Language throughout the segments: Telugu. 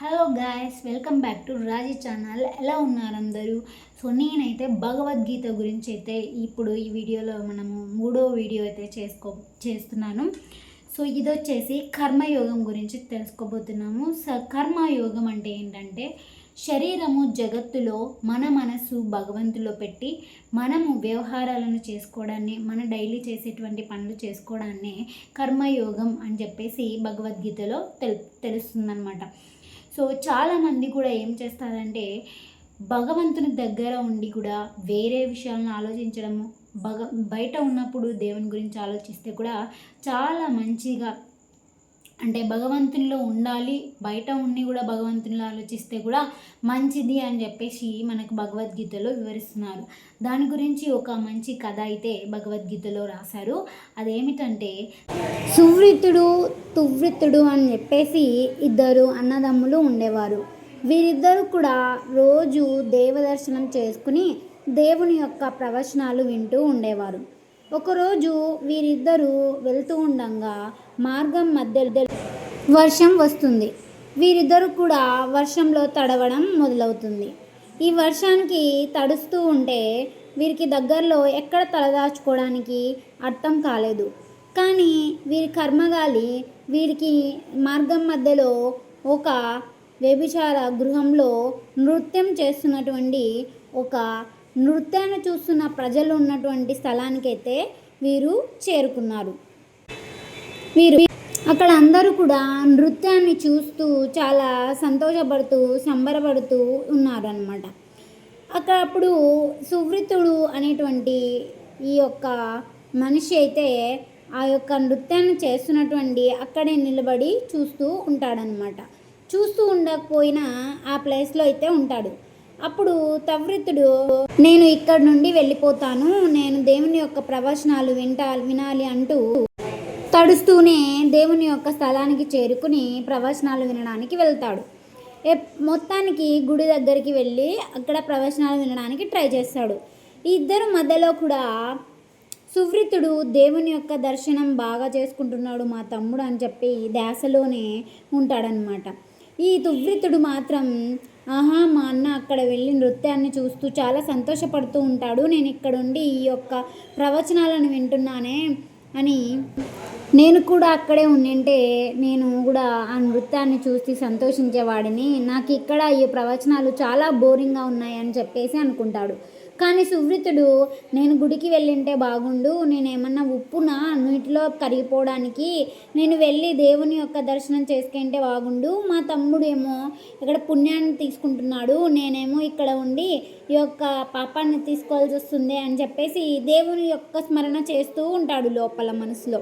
Hello guys, welcome back to Raji channel. ఎలా ఉన్నారు అందరూ? సో నేనైతే భగవద్గీత గురించి అయితే ఇప్పుడు ఈ వీడియోలో మనము మూడో వీడియో అయితే చేస్తున్నాను. సో ఇది వచ్చేసి కర్మయోగం గురించి తెలుసుకోబోతున్నాము. కర్మయోగం అంటే ఏంటంటే శరీరము జగత్తులో మన మనసు భగవంతులో పెట్టి మనము వ్యవహారాలను చేసుకోవడాన్ని, మన డైలీ చేసేటువంటి పనులు చేసుకోవడాన్ని కర్మయోగం అని చెప్పేసి భగవద్గీతలో తెలుస్తుందన్నమాట. సో చాలామంది కూడా ఏం చేస్తారంటే భగవంతుని దగ్గర ఉండి కూడా వేరే విషయాలను ఆలోచించడము, బయట ఉన్నప్పుడు దేవుని గురించి ఆలోచిస్తే కూడా చాలా మంచిగా, అంటే భగవంతునిలో ఉండాలి, బయట ఉండి కూడా భగవంతునిలో ఆలోచిస్తే కూడా మంచిది అని చెప్పేసి మనకు భగవద్గీతలో వివరిస్తున్నారు. దాని గురించి ఒక మంచి కథ అయితే భగవద్గీతలో రాశారు. అదేమిటంటే సువృతుడు తువృతుడు అని చెప్పేసి ఇద్దరు అన్నదమ్ములు ఉండేవారు. వీరిద్దరూ కూడా రోజు దేవదర్శనం చేసుకుని దేవుని యొక్క ప్రవచనాలు వింటూ ఉండేవారు. ఒకరోజు వీరిద్దరూ వెళ్తూ ఉండగా మార్గం మధ్య వర్షం వస్తుంది. వీరిద్దరూ కూడా వర్షంలో తడవడం మొదలవుతుంది. ఈ వర్షానికి తడుస్తూ ఉంటే వీరికి దగ్గరలో ఎక్కడ తలదాచుకోవడానికి అర్థం కాలేదు. కానీ వీరి కర్మగాలి వీరికి మార్గం మధ్యలో ఒక వ్యభిచార గృహంలో నృత్యం చేస్తున్నటువంటి ఒక నృత్యాన్ని చూస్తున్న ప్రజలు ఉన్నటువంటి స్థలానికైతే వీరు చేరుకున్నారు. వీరు అక్కడ అందరూ కూడా నృత్యాన్ని చూస్తూ చాలా సంతోషపడుతూ సంబరపడుతూ ఉన్నారు అన్నమాట. అక్కడ అప్పుడు సువృతుడు అనేటువంటి ఈ యొక్క మనిషి అయితే ఆ యొక్క నృత్యాన్ని చేస్తున్నటువంటి అక్కడే నిలబడి చూస్తూ ఉంటాడనమాట. చూస్తూ ఉండకపోయినా ఆ ప్లేస్లో అయితే ఉంటాడు. అప్పుడు తవృతుడు, నేను ఇక్కడ నుండి వెళ్ళిపోతాను, నేను దేవుని యొక్క ప్రవచనాలు వినాలి అంటూ తడుస్తూనే దేవుని యొక్క స్థలానికి చేరుకుని ప్రవచనాలు వినడానికి వెళ్తాడు. మొత్తానికి గుడి దగ్గరికి వెళ్ళి అక్కడ ప్రవచనాలు వినడానికి ట్రై చేస్తాడు. ఈ ఇద్దరు మధ్యలో కూడా సువృతుడు దేవుని యొక్క దర్శనం బాగా చేసుకుంటున్నాడు మా తమ్ముడు అని చెప్పి ధ్యాసలోనే ఉంటాడనమాట. ఈ తువృతుడు మాత్రం మా అన్న అక్కడ వెళ్ళి నృత్యాన్ని చూస్తూ చాలా సంతోషపడుతూ ఉంటాడు, నేను ఇక్కడ ఉండి ఈ యొక్క ప్రవచనాలను వింటున్నానే అని, నేను కూడా అక్కడే ఉండింటే నేను కూడా ఆ నృత్యాన్ని చూసి సంతోషించేవాడిని, నాకు ఇక్కడ ఈ ప్రవచనాలు చాలా బోరింగ్గా ఉన్నాయి అని చెప్పేసి అనుకుంటాడు. కానీ సువృతుడు, నేను గుడికి వెళ్ళింటే బాగుండు, నేనేమన్నా ఉప్పునా నీటిలో కరిగిపోవడానికి, నేను వెళ్ళి దేవుని యొక్క దర్శనం చేసుకుంటే బాగుండు, మా తమ్ముడు ఏమో ఇక్కడ పుణ్యాన్ని తీసుకుంటున్నాడు, నేనేమో ఇక్కడ ఉండి ఈ యొక్క పాపాన్ని తీసుకోవాల్సి వస్తుంది అని చెప్పేసి దేవుని యొక్క స్మరణ చేస్తూ ఉంటాడు లోపల మనసులో.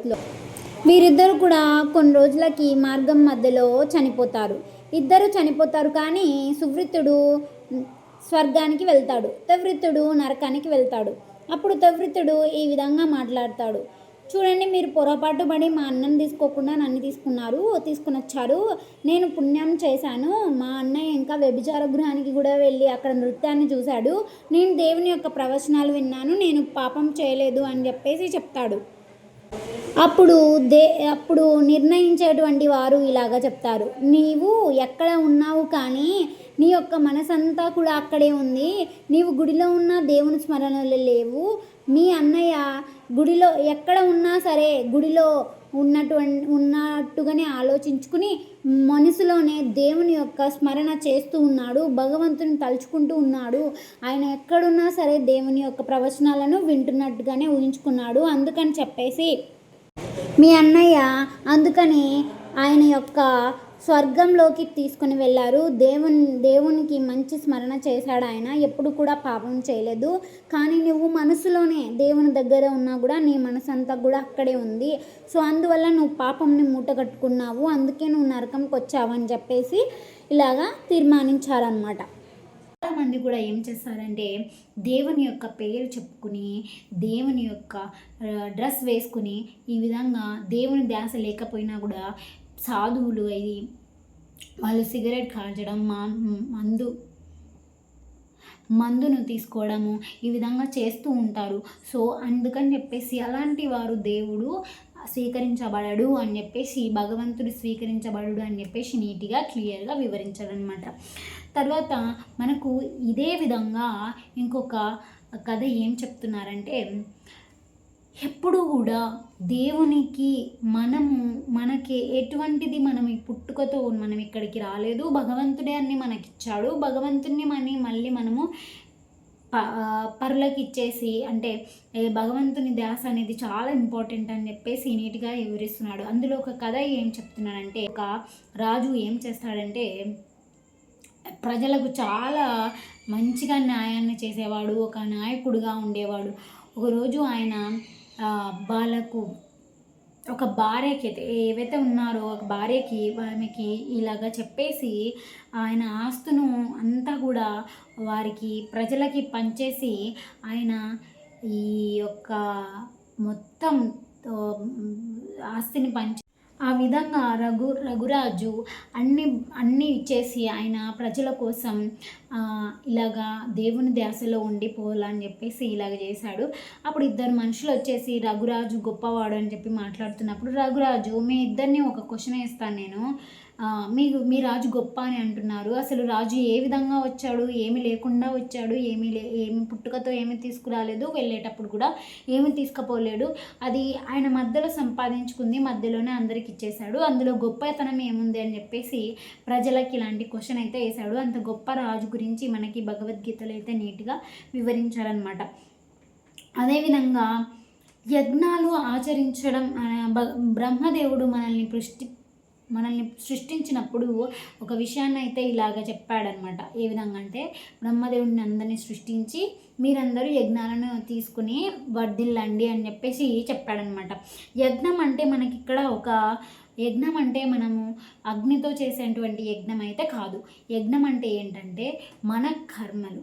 వీరిద్దరు కూడా కొన్ని రోజులకి మార్గం మధ్యలో చనిపోతారు. ఇద్దరు చనిపోతారు, కానీ సువృతుడు స్వర్గానికి వెళ్తాడు, తవృతుడు నరకానికి వెళ్తాడు. అప్పుడు తవృతుడు ఈ విధంగా మాట్లాడతాడు, చూడండి, మీరు పొరపాటు పడి మా అన్నను తీసుకోకుండా నన్ను తీసుకుని వచ్చారు, నేను పుణ్యం చేశాను, మా అన్నయ్య ఇంకా వ్యభిచార గృహానికి కూడా వెళ్ళి అక్కడ నృత్యాన్ని చూశాడు, నేను దేవుని యొక్క ప్రవచనాలు విన్నాను, నేను పాపం చేయలేదు అని చెప్పేసి చెప్తాడు. అప్పుడు నిర్ణయించేటువంటి వారు ఇలాగా చెప్తారు, నీవు ఎక్కడ ఉన్నావు కానీ నీ యొక్క మనసంతా కూడా అక్కడే ఉంది, నీవు గుడిలో ఉన్న దేవుని స్మరణలో లేవు, మీ అన్నయ్య గుడిలో ఎక్కడ ఉన్నా సరే గుడిలో ఉన్నట్టుగానే ఆలోచించుకుని మనసులోనే దేవుని యొక్క స్మరణ చేస్తూ ఉన్నాడు, భగవంతుని తలుచుకుంటూ ఉన్నాడు, ఆయన ఎక్కడున్నా సరే దేవుని యొక్క ప్రవచనాలను వింటున్నట్టుగానే ఊహించుకున్నాడు, అందుకని చెప్పేసి మీ అన్నయ్య అందుకని ఆయన యొక్క స్వర్గంలోకి తీసుకుని వెళ్ళారు, దేవునికి మంచి స్మరణ చేశాడు, ఆయన ఎప్పుడు కూడా పాపం చేయలేదు, కానీ నువ్వు మనసులోనే దేవుని దగ్గర ఉన్నా కూడా నీ మనసు అంతా కూడా అక్కడే ఉంది, సో అందువల్ల నువ్వు పాపంని మూట కట్టుకున్నావు, అందుకే నువ్వు నరకంకి వచ్చావని చెప్పేసి ఇలాగా తీర్మానించారనమాట. చాలామంది కూడా ఏం చేస్తారంటే దేవుని యొక్క పేరు చెప్పుకుని దేవుని యొక్క డ్రెస్ వేసుకుని ఈ విధంగా దేవుని ధ్యాస లేకపోయినా కూడా సాధువులు అయ్యి వాళ్ళు సిగరెట్ కాల్చడం, మందును తీసుకోవడము ఈ విధంగా చేస్తూ ఉంటారు. సో అందుకని చెప్పేసి అలాంటి వారు దేవుడు స్వీకరించబడడు అని చెప్పేసి, భగవంతుడు స్వీకరించబడడు అని చెప్పేసి నీట్గా క్లియర్గా వివరించాడనమాట. తర్వాత మనకు ఇదే విధంగా ఇంకొక కథ ఏం చెప్తున్నారంటే, ఎప్పుడు కూడా దేవునికి మనకి ఎటువంటిది, మనం ఈ పుట్టుకతో మనం ఇక్కడికి రాలేదు, భగవంతుడే అన్ని మనకిచ్చాడు, భగవంతుని మళ్ళీ మనము పరులకు ఇచ్చేసి, అంటే భగవంతుని ధ్యాస అనేది చాలా ఇంపార్టెంట్ అని చెప్పేసి నీట్గా వివరిస్తున్నాడు. అందులో ఒక కథ ఏం చెప్తున్నాడంటే, ఒక రాజు ఏం చేస్తాడంటే ప్రజలకు చాలా మంచిగా న్యాయాన్ని చేసేవాడు, ఒక నాయకుడుగా ఉండేవాడు. ఒకరోజు ఆయన వాళ్ళకు ఒక భార్యకి ఏవైతే ఉన్నారో ఒక భార్యకి ఆమెకి ఇలాగ చెప్పేసి ఆయన ఆస్తును అంతా కూడా వారికి ప్రజలకి పంచేసి ఆయన ఈ యొక్క మొత్తం ఆస్తిని ఆ విధంగా రఘురాజు అన్నీ ఇచ్చేసి ఆయన ప్రజల కోసం ఇలాగా దేవుని ధ్యాసలో ఉండిపోవాలని చెప్పేసి ఇలాగ చేశాడు. అప్పుడు ఇద్దరు మనుషులు వచ్చేసి రఘురాజు గొప్పవాడు అని చెప్పి మాట్లాడుతున్నప్పుడు, రఘురాజు మీ ఇద్దరిని ఒక క్వశ్చన్ వేస్తాను నేను, మీ రాజు గొప్ప అని అంటున్నారు, అసలు రాజు ఏ విధంగా వచ్చాడు, ఏమి లేకుండా వచ్చాడు, ఏమి పుట్టుకతో ఏమి తీసుకురాలేదు, వెళ్ళేటప్పుడు కూడా ఏమి తీసుకుపోలేడు, అది ఆయన మధ్యలో సంపాదించుకుంది, మధ్యలోనే అందరికి ఇచ్చేశాడు, అందులో గొప్పతనం ఏముంది అని చెప్పేసి ప్రజలకి ఇలాంటి క్వశ్చన్ అయితే వేశాడు. అంత గొప్ప రాజు గురించి మనకి భగవద్గీతలో అయితే నీట్గా వివరించారనమాట. అదేవిధంగా యజ్ఞాలు ఆచరించడం, బ్రహ్మదేవుడు మనల్ని సృష్టించినప్పుడు ఒక విషయాన్ని అయితే ఇలాగ చెప్పాడనమాట. ఏ విధంగా అంటే, బ్రహ్మదేవుడిని అందరినీ సృష్టించి మీరందరూ యజ్ఞాలను తీసుకుని వర్ధిల్లండి అని చెప్పేసి చెప్పాడనమాట. యజ్ఞం అంటే మనకి ఇక్కడ యజ్ఞం అంటే మనము అగ్నితో చేసేటువంటి యజ్ఞం అయితే కాదు. యజ్ఞం అంటే ఏంటంటే మన కర్మలు,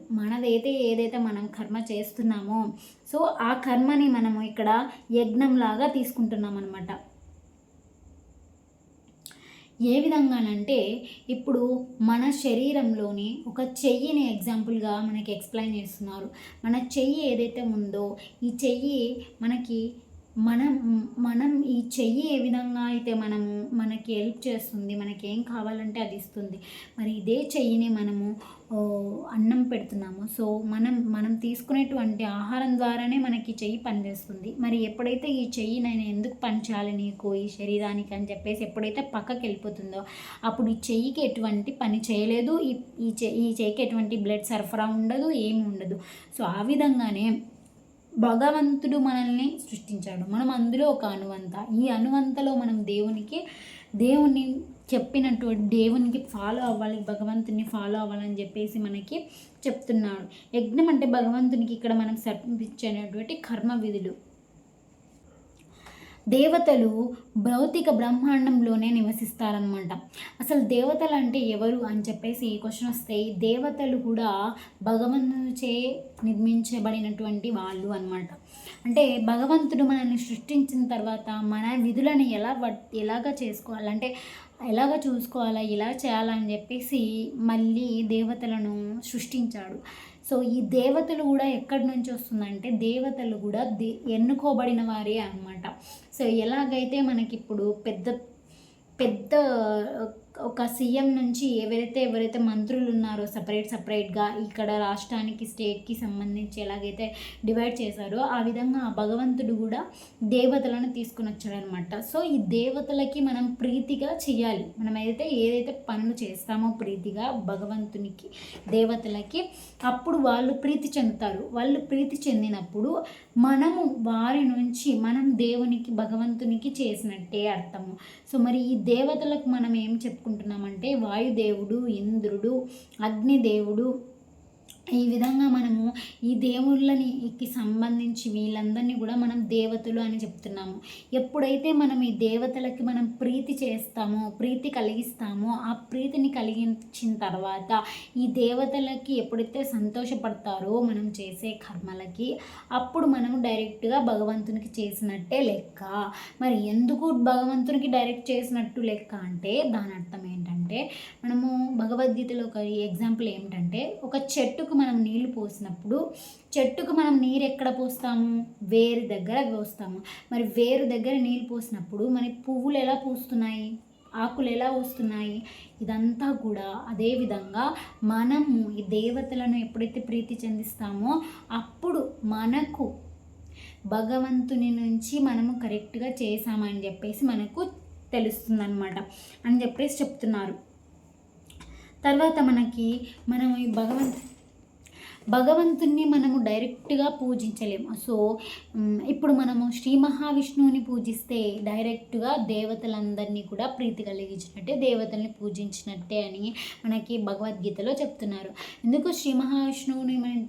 ఏదైతే మనం కర్మ చేస్తున్నామో సో ఆ కర్మని మనము ఇక్కడ యజ్ఞంలాగా తీసుకుంటున్నాం అనమాట. ఏ విధంగానంటే, ఇప్పుడు మన శరీరంలోని ఒక చెయ్యిని ఎగ్జాంపుల్గా మనకి ఎక్స్ప్లెయిన్ చేస్తున్నారు. మన చెయ్యి ఏదైతే ఉందో ఈ చెయ్యి మనం ఈ చెయ్యి ఏ విధంగా అయితే మనకి హెల్ప్ చేస్తుంది, మనకి ఏం కావాలంటే అది ఇస్తుంది. మరి ఇదే చెయ్యిని మనము అన్నం పెడుతున్నాము. సో మనం తీసుకునేటువంటి ఆహారం ద్వారానే మనకి చెయ్యి పనిచేస్తుంది. మరి ఎప్పుడైతే ఈ చెయ్యి నేను ఎందుకు పనిచేయాలి నీకు ఈ శరీరానికి అని చెప్పేసి ఎప్పుడైతే పక్కకి వెళ్ళిపోతుందో అప్పుడు ఈ చెయ్యికి ఎటువంటి పని చేయలేదు, ఈ చెయ్యికి ఎటువంటి బ్లడ్ సరఫరా ఉండదు, ఏమి ఉండదు. సో ఆ విధంగానే భగవంతుడు మనల్ని సృష్టించాడు, మనం అందులో ఒక అనువంత. ఈ అనువంతలో మనం దేవుని చెప్పినటువంటి దేవునికి ఫాలో అవ్వాలి, భగవంతుని ఫాలో అవ్వాలని చెప్పేసి మనకి చెప్తున్నాడు. యజ్ఞం అంటే భగవంతునికి ఇక్కడ మనం సమర్పించేటువంటి కర్మ విధులు. దేవతలు భౌతిక బ్రహ్మాండంలోనే నివసిస్తారనమాట. అసలు దేవతలు అంటే ఎవరు అని చెప్పేసి క్వశ్చన్ వస్తాయి. దేవతలు కూడా భగవంతునిచే నిర్మించబడినటువంటి వాళ్ళు అనమాట. అంటే భగవంతుడు మనల్ని సృష్టించిన తర్వాత మన విధులను ఎలాగ చేసుకోవాలంటే ఎలాగ చూసుకోవాలా, ఎలా చేయాలని చెప్పేసి మళ్ళీ దేవతలను సృష్టించాడు. సో ఈ దేవతలు కూడా ఎక్కడి నుంచి వస్తుందంటే దేవతలు కూడా ఎన్నుకోబడిన వారే అన్నమాట. సో ఎలాగైతే మనకిప్పుడు పెద్ద ఒక సీఎం నుంచి ఎవరైతే మంత్రులు ఉన్నారో సపరేట్గా ఇక్కడ రాష్ట్రానికి స్టేట్కి సంబంధించి ఎలాగైతే డివైడ్ చేశారో ఆ విధంగా భగవంతుడు కూడా దేవతలను తీసుకుని వచ్చాడనమాట. సో ఈ దేవతలకి మనం ప్రీతిగా చేయాలి. మనం ఏదైతే పనులు చేస్తామో ప్రీతిగా భగవంతునికి దేవతలకి, అప్పుడు వాళ్ళు ప్రీతి చెందుతారు. వాళ్ళు ప్రీతి చెందినప్పుడు మనము వారి నుంచి మనం దేవునికి భగవంతునికి చేసినట్టే అర్థము. సో మరి ఈ దేవతలకు మనం ఏం చెప్పుకుంటున్నామంటే వాయుదేవుడు, ఇంద్రుడు, అగ్నిదేవుడు, ఈ విధంగా మనము ఈ దేవుళ్ళకి సంబంధించి వీళ్ళందరినీ కూడా మనం దేవతలు అని చెప్తున్నాము. ఎప్పుడైతే మనం ఈ దేవతలకి మనం ప్రీతి చేస్తామో, ప్రీతి కలిగిస్తామో, ఆ ప్రీతిని కలిగించిన తర్వాత ఈ దేవతలకి ఎప్పుడైతే సంతోషపడతారో మనం చేసే కర్మలకి, అప్పుడు మనము డైరెక్ట్గా భగవంతునికి చేసినట్టే లెక్క. మరి ఎందుకు భగవంతునికి డైరెక్ట్ చేసినట్టు లెక్క అంటే దాని అర్థం ఏంటంటే అంటే మనము భగవద్గీతలో ఒక ఎగ్జాంపుల్ ఏమిటంటే ఒక చెట్టుకు మనం నీళ్లు పోసినప్పుడు చెట్టుకు మనం నీరు ఎక్కడ పోస్తాము? వేరు దగ్గర పోస్తాము. మరి వేరు దగ్గర నీళ్ళు పోసినప్పుడు మనకి పువ్వులు ఎలా పూస్తున్నాయి, ఆకులు ఎలా వస్తున్నాయి? ఇదంతా కూడా అదేవిధంగా మనము ఈ దేవతలను ఎప్పుడైతే ప్రీతి చెందిస్తామో అప్పుడు మనకు భగవంతుని నుంచి మనము కరెక్ట్గా చేసామని చెప్పేసి మనకు తెలుస్తుందన్నమాట అని చెప్పేసి చెప్తున్నారు. తర్వాత మనం ఈ భగవంతుణ్ణి మనము డైరెక్ట్గా పూజించలేము. సో ఇప్పుడు మనము శ్రీ మహావిష్ణువుని పూజిస్తే డైరెక్ట్గా దేవతలందరినీ కూడా ప్రీతి కలిగించినట్టే, దేవతల్ని పూజించినట్టే అని మనకి భగవద్గీతలో చెప్తున్నారు. ఎందుకు శ్రీ మహావిష్ణువుని మనం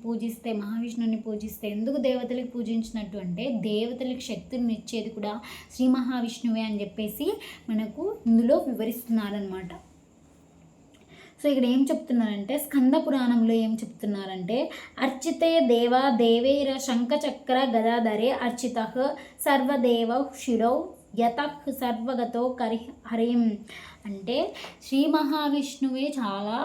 మహావిష్ణువుని పూజిస్తే ఎందుకు దేవతలకు పూజించినట్టు అంటే దేవతలకు శక్తిని ఇచ్చేది కూడా శ్రీ మహావిష్ణువే అని చెప్పేసి మనకు ఇందులో వివరిస్తున్నారనమాట. సో ఇక్కడ ఏం చెప్తున్నారంటే స్కంద పురాణంలో ఏం చెప్తున్నారంటే అర్చితే దేవా దేవైర శంఖచక్ర గదాధరే అర్చిత సర్వదేవ శిరౌ యత సర్వగతో హరిం అంటే శ్రీ మహావిష్ణువే చాలా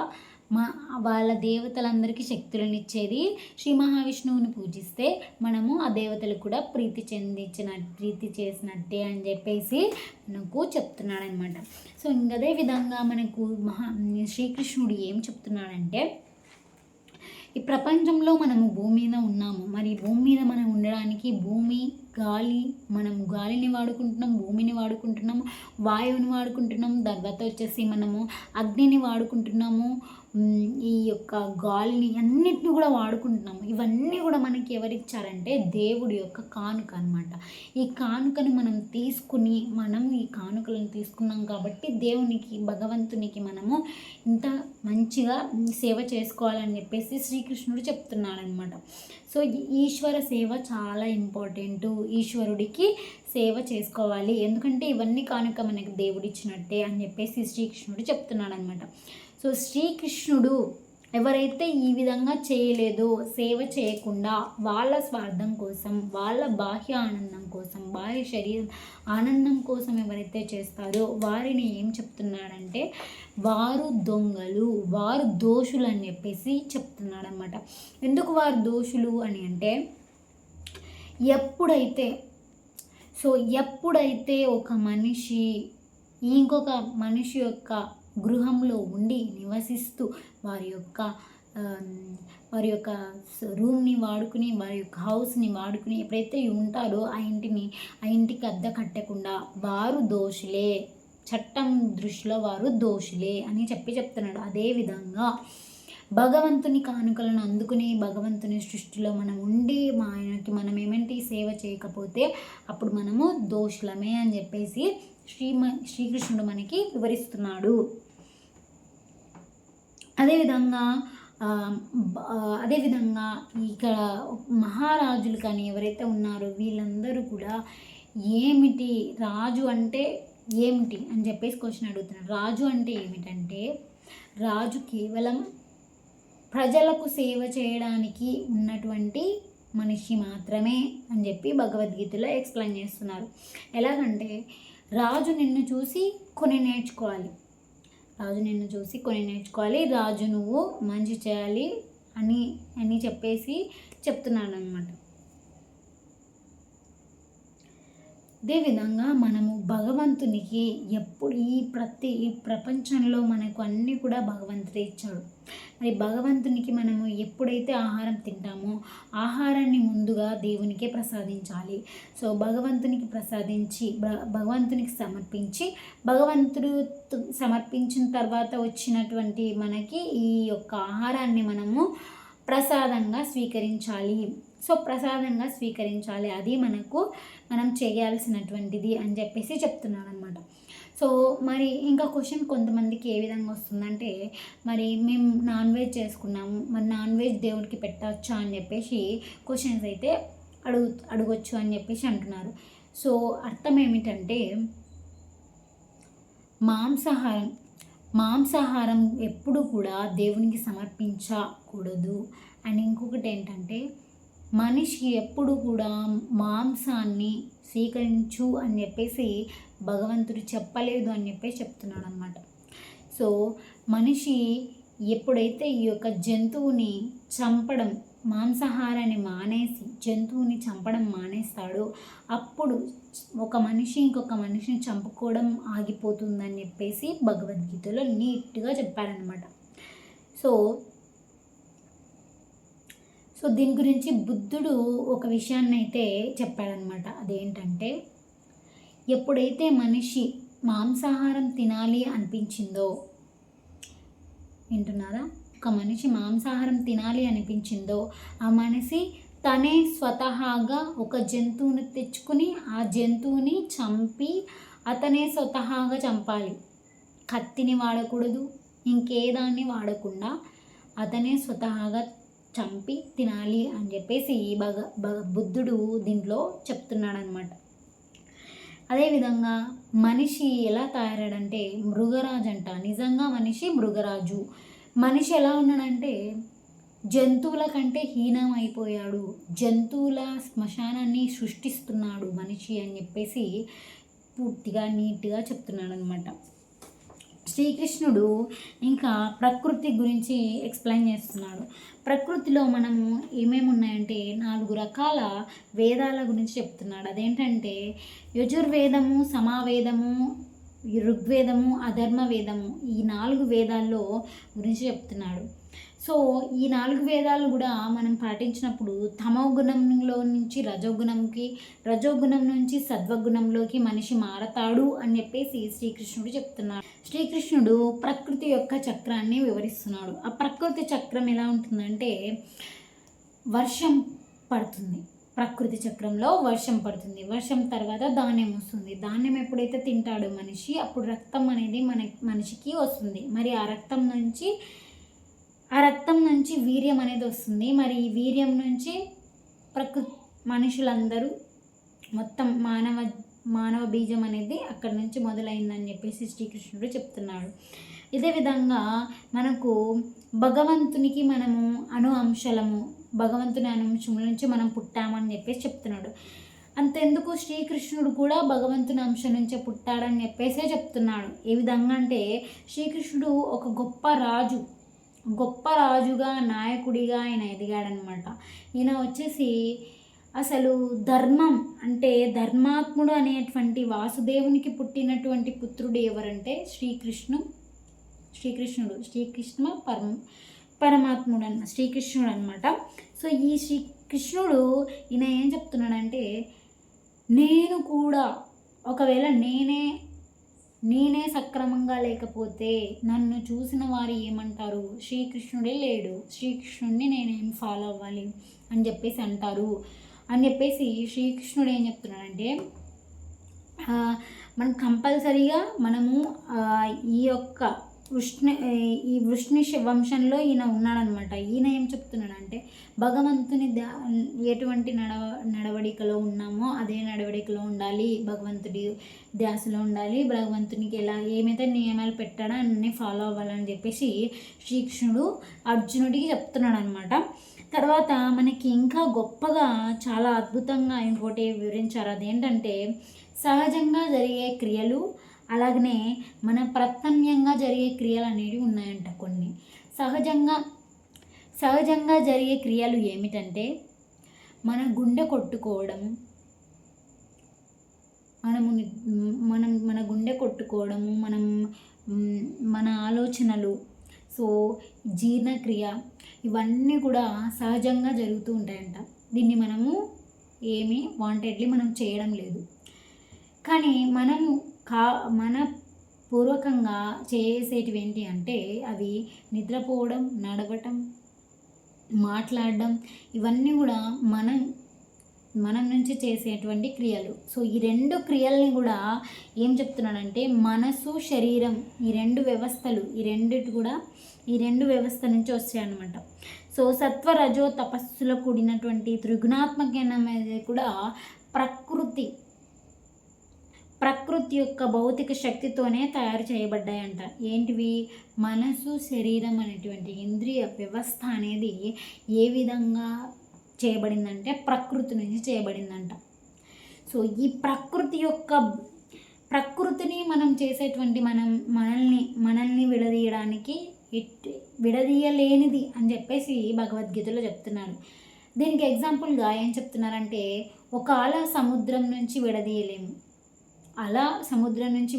వాళ్ళ దేవతలందరికీ శక్తులను ఇచ్చేది. శ్రీ మహావిష్ణువుని పూజిస్తే మనము ఆ దేవతలకు కూడా ప్రీతి చేసినట్టే అని చెప్పేసి మనకు చెప్తున్నాడనమాట. సో ఇంకదే విధంగా మనకు శ్రీకృష్ణుడు ఏం చెప్తున్నాడంటే ఈ ప్రపంచంలో మనము భూమి మీద ఉన్నాము. మరి భూమి మీద మనం ఉండడానికి భూమి, గాలి, మనం గాలిని వాడుకుంటున్నాం, భూమిని వాడుకుంటున్నాము, వాయువుని వాడుకుంటున్నాం, తర్వాత వచ్చేసి మనము అగ్నిని వాడుకుంటున్నాము, ఈ యొక్క గాలిని అన్నిటిని కూడా వాడుకుంటున్నాము. ఇవన్నీ కూడా మనకి ఎవరిచ్చారంటే దేవుడి యొక్క కానుక అనమాట. ఈ కానుకను మనం ఈ కానుకలను తీసుకున్నాం కాబట్టి దేవునికి, భగవంతునికి మనము ఇంత మంచిగా సేవ చేసుకోవాలని చెప్పేసి శ్రీకృష్ణుడు చెప్తున్నాడనమాట. సో ఈశ్వర సేవ చాలా ఇంపార్టెంట్. ఈశ్వరుడికి సేవ చేసుకోవాలి, ఎందుకంటే ఇవన్నీ కానుక మనకి దేవుడిచ్చినట్టే అని చెప్పేసి శ్రీకృష్ణుడు చెప్తున్నాడు అనమాట. సో శ్రీకృష్ణుడు ఎవరైతే ఈ విధంగా చేయలేదో, సేవ చేయకుండా వాళ్ళ స్వార్థం కోసం, వాళ్ళ బాహ్య ఆనందం కోసం, బాహ్య శరీర ఆనందం కోసం ఎవరైతే చేస్తారో వారిని ఏం చెప్తున్నాడంటే వారు దొంగలు, వారు దోషులు అని చెప్పేసి చెప్తున్నాడు అనమాట. ఎందుకు వారు దోషులు అని అంటే ఎప్పుడైతే ఒక మనిషి ఇంకొక మనిషి యొక్క గృహంలో ఉండి నివసిస్తూ వారి యొక్క రూమ్ని వాడుకుని, వారి యొక్క హౌస్ని వాడుకుని ఎప్పుడైతే ఉంటారో ఆ ఇంటికి అద్దె కట్టకుండా వారు దోషులే, చట్టం దృష్టిలో వారు దోషులే అని చెప్తున్నాడు. అదేవిధంగా భగవంతుని కానుకలను అందుకుని భగవంతుని సృష్టిలో మనం ఉండి ఆయనకి మనం ఏమంటే సేవ చేయకపోతే అప్పుడు మనము దోషులమే అని చెప్పేసి శ్రీకృష్ణుడు మనకి వివరిస్తున్నాడు. అదేవిధంగా ఇక్కడ మహారాజులు కానీ ఎవరైతే ఉన్నారో వీళ్ళందరూ కూడా ఏమిటి రాజు అంటే ఏమిటి అని చెప్పేసి క్వశ్చన్ అడుగుతున్నారు. రాజు అంటే ఏమిటంటే రాజు కేవలం ప్రజలకు సేవ చేయడానికి ఉన్నటువంటి మనిషి మాత్రమే అని చెప్పి భగవద్గీతలో ఎక్స్ప్లెయిన్ చేస్తున్నారు. ఎలాగంటే రాజు నిన్ను చూసి కొన్ని నేర్చుకోవాలి, రాజు నువ్వు మంచి చేయాలి అని చెప్పేసి చెప్తున్నాను అనమాట. అదేవిధంగా మనము భగవంతునికి ఎప్పుడు ఈ ప్రపంచంలో మనకు అన్నీ కూడా భగవంతుడే ఇచ్చాడు. మరి భగవంతునికి మనము ఎప్పుడైతే ఆహారం తింటామో ఆహారాన్ని ముందుగా దేవునికే ప్రసాదించాలి. సో భగవంతునికి భగవంతునికి భగవంతుడు సమర్పించిన తర్వాత వచ్చినటువంటి మనకి ఈ యొక్క ఆహారాన్ని మనము ప్రసాదంగా స్వీకరించాలి. అది మనం చేయాల్సినటువంటిది అని చెప్పేసి చెప్తున్నాను అనమాట. సో మరి ఇంకా క్వశ్చన్ కొంతమందికి ఏ విధంగా వస్తుందంటే మరి మేము నాన్ వెజ్ చేసుకున్నాము, మరి నాన్ వెజ్ దేవుడికి పెట్టచ్చా అని చెప్పేసి క్వశ్చన్స్ అయితే అడగొచ్చు అని చెప్పేసి అంటున్నారు. సో అర్థం ఏమిటంటే మాంసాహారం ఎప్పుడు కూడా దేవునికి సమర్పించకూడదు. అండ్ ఇంకొకటి ఏంటంటే మనిషి ఎప్పుడు కూడా మాంసాన్ని స్వీకరించు అని చెప్పేసి భగవంతుడు చెప్పలేదు అని చెప్పేసి చెప్తున్నాడు అనమాట. సో మనిషి ఎప్పుడైతే ఈ యొక్క జంతువుని చంపడం, మాంసాహారాన్ని మానేసి జంతువుని చంపడం మానేస్తాడో అప్పుడు ఒక మనిషి ఇంకొక మనిషిని చంపుకోవడం ఆగిపోతుందని చెప్పేసి భగవద్గీతలో నీట్గా చెప్పారనమాట. సో దీని గురించి బుద్ధుడు ఒక విషయాన్ని అయితే చెప్పాడనమాట. అదేంటంటే, ఎప్పుడైతే మనిషి మాంసాహారం తినాలి అనిపించిందో, వింటున్నారా, ఒక మనిషి మాంసాహారం తినాలి అనిపించిందో ఆ మనిషి తనే స్వతహాగా ఒక జంతువుని తెచ్చుకుని ఆ జంతువుని చంపి అతనే స్వతహాగా చంపాలి. కత్తిని వాడకూడదు, ఇంకేదాన్ని వాడకుండా అతనే స్వతహాగా చంపి తినాలి అని చెప్పేసి బుద్ధుడు దీంట్లో చెప్తున్నాడనమాట. అదేవిధంగా మనిషి ఎలా తయారాడంటే మృగరాజు అంట. నిజంగా మనిషి మృగరాజు. మనిషి ఎలా ఉన్నాడంటే జంతువుల కంటే హీనం అయిపోయాడు, జంతువుల శ్మశానాన్ని సృష్టిస్తున్నాడు మనిషి అని చెప్పేసి పూర్తిగా నీట్గా చెప్తున్నాడు అనమాట. శ్రీకృష్ణుడు ఇంకా ప్రకృతి గురించి ఎక్స్ప్లెయిన్ చేస్తున్నాడు. ప్రకృతిలో మనము ఏమేమి ఉన్నాయంటే 4 రకాల వేదాల గురించి చెప్తున్నాడు. అదేంటంటే యజుర్వేదము, సమావేదము, ఋగ్వేదము, అధర్మ వేదము, ఈ 4 వేదాల్లో గురించి చెప్తున్నాడు. సో ఈ 4 వేదాలు కూడా మనం పాటించినప్పుడు తమోగుణంలో నుంచి రజోగుణం నుంచి సత్వగుణంలోకి మనిషి మారతాడు అని చెప్పేసి శ్రీకృష్ణుడు చెప్తున్నాడు. శ్రీకృష్ణుడు ప్రకృతి యొక్క చక్రాన్ని వివరిస్తున్నాడు. ఆ ప్రకృతి చక్రం ఎలా ఉంటుందంటే వర్షం పడుతుంది. ప్రకృతి చక్రంలో వర్షం పడుతుంది, వర్షం తర్వాత ధాన్యం వస్తుంది. ధాన్యం ఎప్పుడైతే తింటాడో మనిషి అప్పుడు రక్తం అనేది మనిషికి వస్తుంది. మరి ఆ రక్తం నుంచి వీర్యం అనేది వస్తుంది. మరి ఈ వీర్యం నుంచి మనుషులందరూ మొత్తం మానవ బీజం అనేది అక్కడి నుంచి మొదలైందని చెప్పేసి శ్రీకృష్ణుడు చెప్తున్నాడు. ఇదే విధంగా మనకు భగవంతునికి మనము భగవంతుని అంశం నుంచి మనం పుట్టామని చెప్పేసి చెప్తున్నాడు. అంతెందుకు శ్రీకృష్ణుడు కూడా భగవంతుని అంశం నుంచే పుట్టాడని చెప్పేసే చెప్తున్నాడు. ఏ విధంగా అంటే శ్రీకృష్ణుడు ఒక గొప్ప రాజుగా, నాయకుడిగా ఆయన ఎదిగాడనమాట. ఈయన వచ్చేసి అసలు ధర్మం అంటే ధర్మాత్ముడు అనేటువంటి వాసుదేవునికి పుట్టినటువంటి పుత్రుడు ఎవరంటే శ్రీకృష్ణ పరమాత్ముడు శ్రీకృష్ణుడు అనమాట. సో ఈ శ్రీకృష్ణుడు ఈయన ఏం చెప్తున్నాడంటే నేను కూడా ఒకవేళ నేనే సక్రమంగా లేకపోతే నన్ను చూసిన వారు ఏమంటారు, శ్రీకృష్ణుడే లేడు, శ్రీకృష్ణుడిని నేనేం ఫాలో అవ్వాలి అని చెప్పేసి అంటారు అని చెప్పేసి శ్రీకృష్ణుడు ఏం చెప్తున్నాడంటే మనం కంపల్సరీగా మనము ఈ వృష్ణి వంశంలో ఈయన ఉన్నాడనమాట. ఈయన ఏం చెప్తున్నాడంటే భగవంతుని ఎటువంటి నడవడికలో ఉన్నామో అదే నడవడికలో ఉండాలి, భగవంతుడి ధ్యాసలో ఉండాలి, భగవంతునికి ఏమైతే నియమాలు పెట్టాడో అన్నీ ఫాలో అవ్వాలని చెప్పేసి శ్రీకృష్ణుడు అర్జునుడికి చెప్తున్నాడు అనమాట. తర్వాత మనకి ఇంకా గొప్పగా చాలా అద్భుతంగా ఇంకోటి వివరించారు. అదేంటంటే సహజంగా జరిగే క్రియలు అలాగనే మన ప్రత్యమ్నాయంగా జరిగే క్రియలు అనేవి ఉన్నాయంట. కొన్ని సహజంగా జరిగే క్రియలు ఏమిటంటే మన గుండె కొట్టుకోవడం, మన గుండె కొట్టుకోవడము, మన ఆలోచనలు, సో జీర్ణక్రియ, ఇవన్నీ కూడా సహజంగా జరుగుతూ ఉంటాయంట. దీన్ని మనము ఏమీ వాంటెడ్లీ మనం చేయడం లేదు. కానీ మన పూర్వకంగా చేసేటివి ఏంటి అంటే అవి నిద్రపోవడం, నడవటం, మాట్లాడడం, ఇవన్నీ కూడా మనం నుంచి చేసేటువంటి క్రియలు. సో ఈ 2 క్రియల్ని కూడా ఏం చెప్తున్నాడంటే మనసు, శరీరం, ఈ 2 వ్యవస్థలు, ఈ 2 వ్యవస్థ నుంచి వస్తాయన్నమాట. సో సత్వ, రజో, తపస్సులో కూడినటువంటి త్రిగుణాత్మకమైన కూడా ప్రకృతి యొక్క భౌతిక శక్తితోనే తయారు చేయబడ్డాయంట. ఏంటివి? మనసు, శరీరం అనేటువంటి ఇంద్రియ వ్యవస్థ అనేది ఏ విధంగా చేయబడిందంటే ప్రకృతి నుంచి చేయబడిందంట. సో ఈ ప్రకృతి యొక్క ప్రకృతిని మనం చేసేటువంటి మనల్ని విడదీయడానికి విడదీయలేనిది అని చెప్పేసి భగవద్గీతలో చెప్తున్నాడు. దీనికి ఎగ్జాంపుల్గా ఏం చెప్తున్నారంటే, ఒక అల సముద్రం నుంచి విడదీయలేము, అలా సముద్రం నుంచి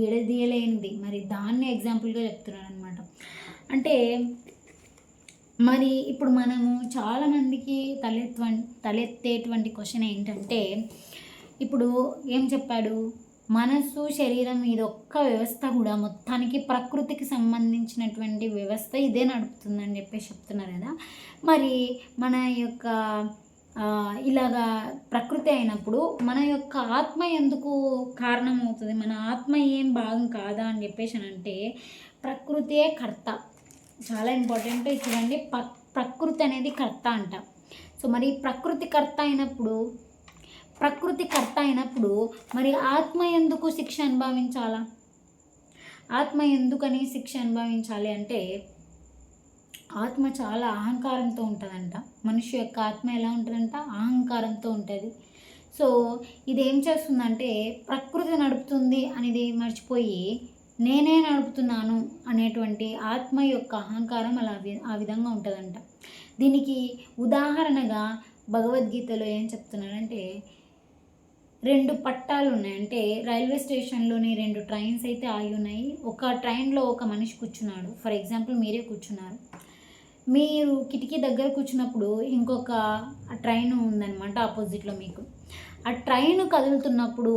విడదీయలేనిది, మరి దాన్ని ఎగ్జాంపుల్గా చెప్తున్నాడు అనమాట. అంటే మరి ఇప్పుడు మనము చాలామందికి తలెత్తేటువంటి క్వశ్చన్ ఏంటంటే, ఇప్పుడు ఏం చెప్పాడు, మనసు శరీరం ఇదొక్క వ్యవస్థ కూడా మొత్తానికి ప్రకృతికి సంబంధించినటువంటి వ్యవస్థ ఇదే నడుపుతుందని చెప్పేసి చెప్తున్నారు కదా. మరి మన యొక్క ఇలాగా ప్రకృతి అయినప్పుడు మన యొక్క ఆత్మ ఎందుకు కారణమవుతుంది, మన ఆత్మ ఏం భాగం కాదా అని చెప్పేసి అంటే, ప్రకృతియే కర్త. చాలా ఇంపార్టెంట్. చూడండి, ప్రకృతి అనేది కర్త అంట. సో మరి ప్రకృతి కర్త అయినప్పుడు మరి ఆత్మ ఎందుకు శిక్ష అనుభవించాలా? ఆత్మ ఎందుకని శిక్ష అనుభవించాలి అంటే, ఆత్మ చాలా అహంకారంతో ఉంటుందంట. మనిషి యొక్క ఆత్మ ఎలా ఉంటుందంట, అహంకారంతో ఉంటుంది. సో ఇది ఏం చేస్తుందంటే, ప్రకృతి నడుపుతుంది అనేది మర్చిపోయి నేనే నడుపుతున్నాను అనేటువంటి ఆత్మ యొక్క అహంకారం ఆ విధంగా ఉంటుందంట. దీనికి ఉదాహరణగా భగవద్గీతలో ఏం చెప్తున్నాడంటే, 2 పట్టాలు ఉన్నాయి. అంటే రైల్వే స్టేషన్లోని 2 ట్రైన్స్ అయితే ఆగి ఉన్నాయి. ఒక ట్రైన్లో ఒక మనిషి కూర్చున్నాడు. ఫర్ ఎగ్జాంపుల్ మీరే కూర్చున్నారు. మీరు కిటికీ దగ్గర కూర్చున్నప్పుడు ఇంకొక ట్రైన్ ఉందన్నమాట ఆపోజిట్లో మీకు. ఆ ట్రైన్ కదులుతున్నప్పుడు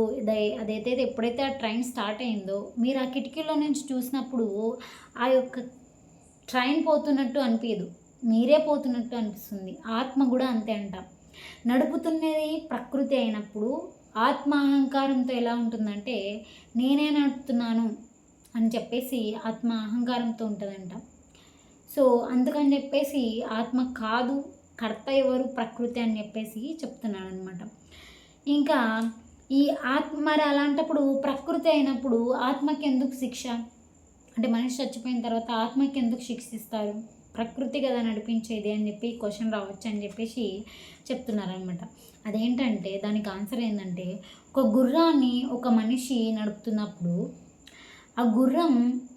అదైతే ఎప్పుడైతే ఆ ట్రైన్ స్టార్ట్ అయిందో, మీరు ఆ కిటికీలో నుంచి చూసినప్పుడు ఆ యొక్క ట్రైన్ పోతున్నట్టు అనిపించదు, మీరే పోతున్నట్టు అనిపిస్తుంది. ఆత్మ కూడా అంతే అంట. నడుపుతున్నది ప్రకృతి అయినప్పుడు ఆత్మ అహంకారంతో ఎలా ఉంటుందంటే, నేనే నడుపుతున్నాను అని చెప్పేసి ఆత్మ అహంకారంతో ఉంటుందంట. సో అందుకని చెప్పేసి ఆత్మ కాదు, కర్త ఎవరు, ప్రకృతి అని చెప్పేసి చెప్తున్నాడు అనమాట. ఇంకా ఈ ఆత్మ మరి అలాంటప్పుడు ప్రకృతి అయినప్పుడు ఆత్మకి ఎందుకు శిక్ష అంటే, మనిషి చచ్చిపోయిన తర్వాత ఆత్మకి ఎందుకు శిక్షిస్తారు? ప్రకృతి కదా నడిపించేది అని చెప్పి క్వశ్చన్ రావచ్చు అని చెప్పేసి చెప్తున్నారనమాట. అదేంటంటే దానికి ఆన్సర్ ఏంటంటే, ఒక గుర్రాన్ని ఒక మనిషి నడుపుతున్నప్పుడు ఆ గుర్రం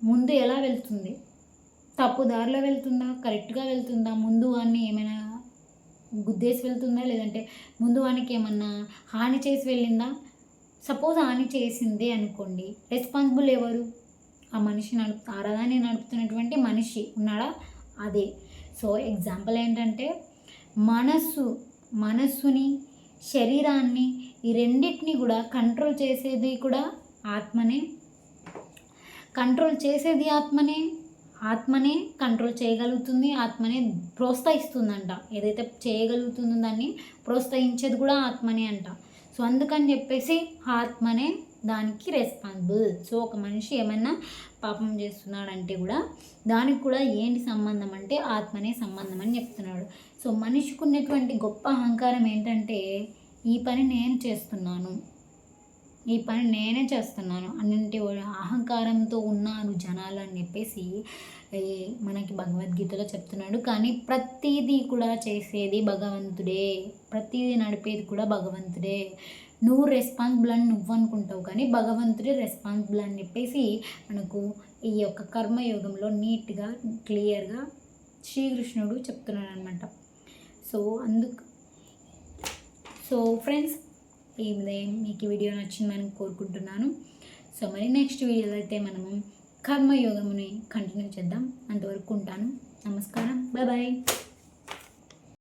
ముందు ఎలా వెళ్తుంది? తప్పు దారిలో వెళ్తుందా, కరెక్ట్గా వెళ్తుందా, ముందు వాడిని ఏమైనా గుద్దేసి వెళ్తుందా, లేదంటే ముందు వానికి ఏమన్నా హాని చేసి వెళ్ళిందా? సపోజ్ హాని చేసింది అనుకోండి, రెస్పాన్సిబుల్ ఎవరు? ఆ మనిషి ఆ రథాన్ని నడుపుతున్నటువంటి మనిషి ఉన్నాడా, అదే. సో ఎగ్జాంపుల్ ఏంటంటే, మనస్సుని శరీరాన్ని ఈ రెండింటిని కూడా కంట్రోల్ చేసేది కూడా ఆత్మనే. కంట్రోల్ చేసేది ఆత్మనే కంట్రోల్ చేయగలుగుతుంది, ఆత్మనే ప్రోత్సహిస్తుందంట. ఏదైతే చేయగలుగుతుందో దాన్ని ప్రోత్సహించేది కూడా ఆత్మనే అంట. సో అందుకని చెప్పేసి ఆత్మనే దానికి రెస్పాన్సిబుల్. సో ఒక మనిషి ఏమైనా పాపం చేస్తున్నాడంటే కూడా దానికి కూడా ఏంటి సంబంధం అంటే ఆత్మనే సంబంధం అని చెప్తున్నాడు. సో మనిషికి ఉన్నటువంటి గొప్ప అహంకారం ఏంటంటే, ఈ పని నేనే చేస్తున్నాను అన్నింటి అహంకారంతో ఉన్నారు జనాలు అని చెప్పేసి మనకి భగవద్గీతలో చెప్తున్నాడు. కానీ ప్రతిదీ కూడా చేసేది భగవంతుడే, ప్రతిదీ నడిపేది కూడా భగవంతుడే. నువ్వు రెస్పాన్సిబుల్ అని నువ్వు అనుకుంటావు, కానీ భగవంతుడే రెస్పాన్సిబుల్ అని చెప్పేసి మనకు ఈ యొక్క కర్మయోగంలో నీట్గా క్లియర్గా శ్రీకృష్ణుడు చెప్తున్నాడు అనమాట. సో ఫ్రెండ్స్, మీకు ఈ వీడియో నచ్చిందని కోరుకుంటున్నాను. సో మరి నెక్స్ట్ వీడియోలో అయితే మనము కర్మయోగముని కంటిన్యూ చేద్దాం. అంతవరకు ఉంటాను. నమస్కారం. బాయ్.